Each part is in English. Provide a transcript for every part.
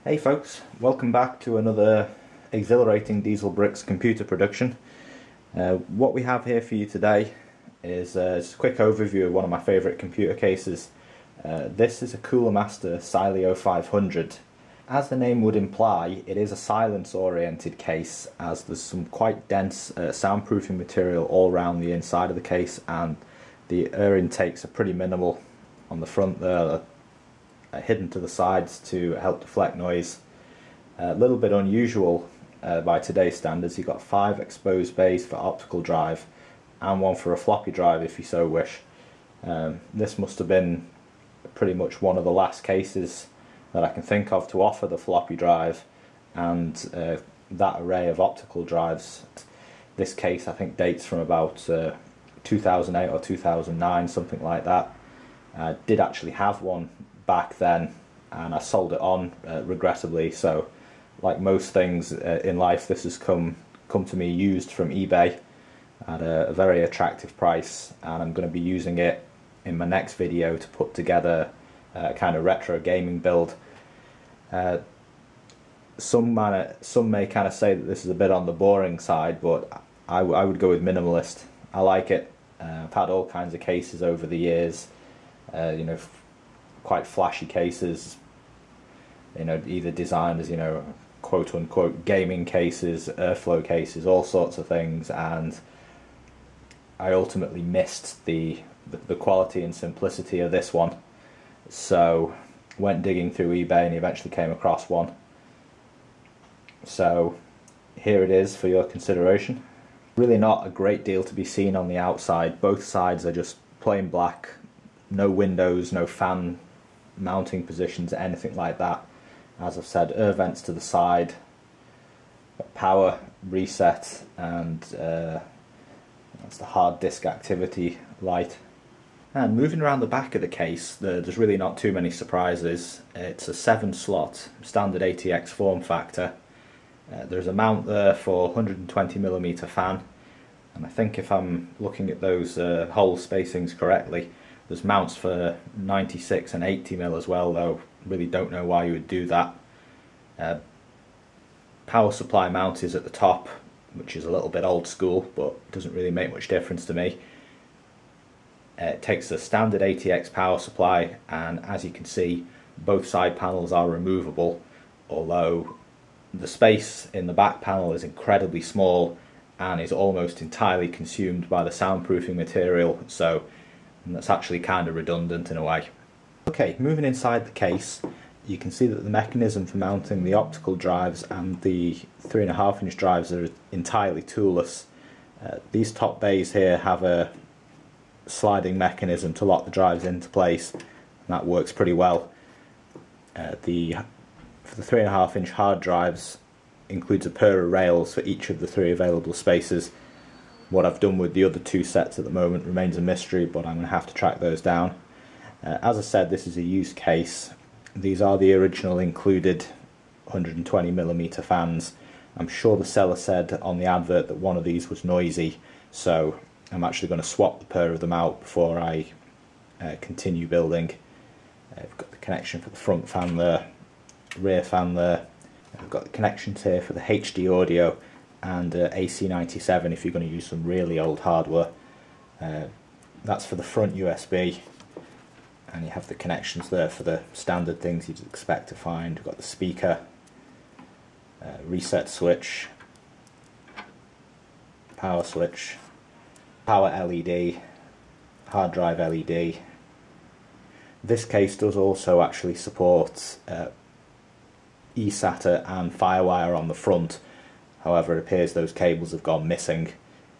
Hey folks, welcome back to another exhilarating Diesel Bricks computer production. What we have here for you today is just a quick overview of one of my favourite computer cases. This is a Master Sileo 500. As the name would imply, it is a silence oriented case, as there's some quite dense soundproofing material all around the inside of the case, and the air intakes are pretty minimal on the front there, hidden to the sides to help deflect noise. A little bit unusual by today's standards. You've got 5 exposed bays for optical drive and 1 for a floppy drive if you so wish. This must have been pretty much one of the last cases that I can think of to offer the floppy drive and that array of optical drives. This case I think dates from about 2008 or 2009, something like that. I did actually have one back then and I sold it on regrettably, so like most things in life, this has come to me used from eBay at a very attractive price, and I'm going to be using it in my next video to put together a kind of retro gaming build. Some may kind of say that this is a bit on the boring side, but I would go with minimalist. I like it. I've had all kinds of cases over the years, you know, quite flashy cases, you know, either designed as, you know, quote unquote gaming cases, airflow cases, all sorts of things, and I ultimately missed the quality and simplicity of this one, so went digging through eBay and eventually came across one. So here it is for your consideration. Really not a great deal to be seen on the outside. Both sides are just plain black, no windows, no fan mounting positions, anything like that. As I've said, air vents to the side, power reset, and that's the hard disk activity light. And moving around the back of the case, there's really not too many surprises. It's a 7-slot standard ATX form factor. There's a mount there for 120mm fan, and I think if I'm looking at those hole spacings correctly, there's mounts for 96 and 80mm as well, though really don't know why you would do that. Power supply mount is at the top, which is a little bit old school, but doesn't really make much difference to me. It takes a standard ATX power supply, and as you can see, both side panels are removable, although the space in the back panel is incredibly small and is almost entirely consumed by the soundproofing material, so that's actually kind of redundant in a way. Okay, moving inside the case, you can see that the mechanism for mounting the optical drives and the 3.5-inch drives are entirely toolless. These top bays here have a sliding mechanism to lock the drives into place, and that works pretty well. For the 3.5-inch hard drives includes a pair of rails for each of the 3 available spaces. What I've done with the other 2 sets at the moment remains a mystery, but I'm going to have to track those down. As I said, this is a used case. These are the original included 120mm fans. I'm sure the seller said on the advert that one of these was noisy, so I'm actually going to swap the pair of them out before I continue building. I've got the connection for the front fan there, rear fan there. I've got the connections here for the HD audio and AC97 if you're going to use some really old hardware. That's for the front USB, and you have the connections there for the standard things you'd expect to find. We've got the speaker, reset switch, power switch, power LED, hard drive LED. This case does also actually support eSATA and FireWire on the front. However, it appears those cables have gone missing.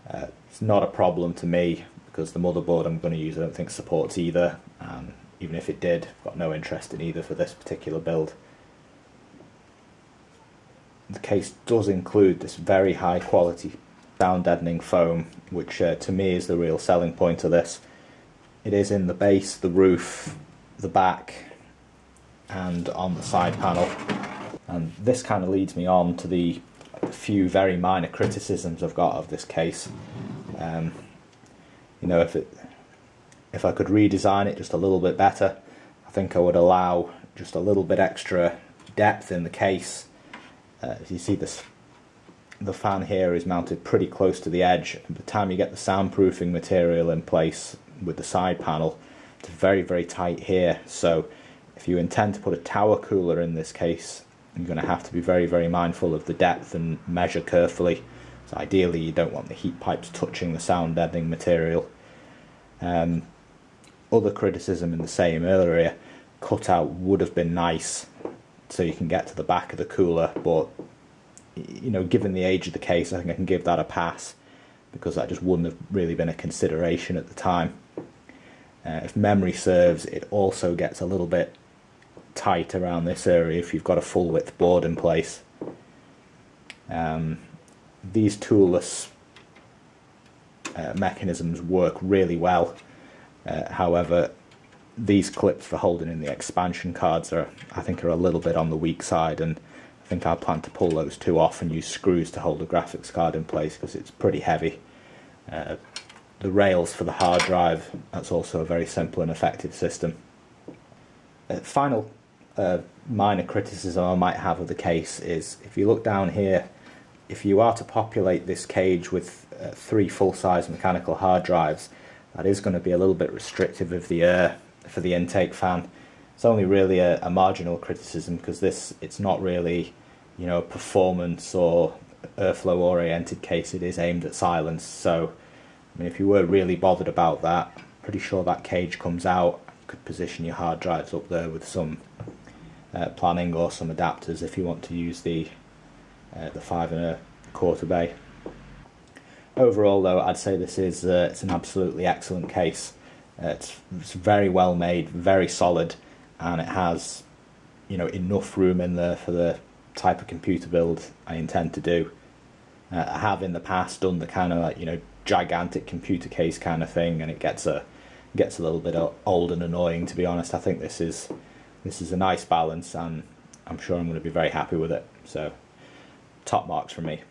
It's not a problem to me because the motherboard I'm going to use I don't think supports either, and even if it did, I've got no interest in either for this particular build. The case does include this very high quality sound deadening foam, which to me is the real selling point of this. It is in the base, the roof, the back, and on the side panel. And this kind of leads me on to the few very minor criticisms I've got of this case. You know, if I could redesign it just a little bit better, I think I would allow just a little bit extra depth in the case. As you see, the fan here is mounted pretty close to the edge, and by the time you get the soundproofing material in place with the side panel, it's very, very tight here. So if you intend to put a tower cooler in this case, you're going to have to be very, very mindful of the depth and measure carefully. So ideally you don't want the heat pipes touching the sound deadening material. Other criticism in the same area, cutout would have been nice so you can get to the back of the cooler, but you know, given the age of the case, I think I can give that a pass, because that just wouldn't have really been a consideration at the time. If memory serves, it also gets a little bit tight around this area if you've got a full width board in place. These toolless mechanisms work really well. However, these clips for holding in the expansion cards I think are a little bit on the weak side, and I think I plan to pull those two off and use screws to hold the graphics card in place because it's pretty heavy. The rails for the hard drive, that's also a very simple and effective system. Final minor criticism I might have of the case is, if you look down here, if you are to populate this cage with 3 full-size mechanical hard drives, that is going to be a little bit restrictive of the air for the intake fan. It's only really a marginal criticism, because it's not really, you know, a performance or airflow oriented case. It is aimed at silence. So I mean, if you were really bothered about that, I'm pretty sure that cage comes out. You could position your hard drives up there with some planning or some adapters if you want to use the 5 1/4 bay. Overall though, I'd say this is it's an absolutely excellent case. It's very well made, very solid, and it has, you know, enough room in there for the type of computer build I intend to do. I have in the past done the kind of, like, you know, gigantic computer case kind of thing, and it gets a little bit old and annoying, to be honest. I think this is a nice balance, and I'm sure I'm going to be very happy with it. So top marks from me.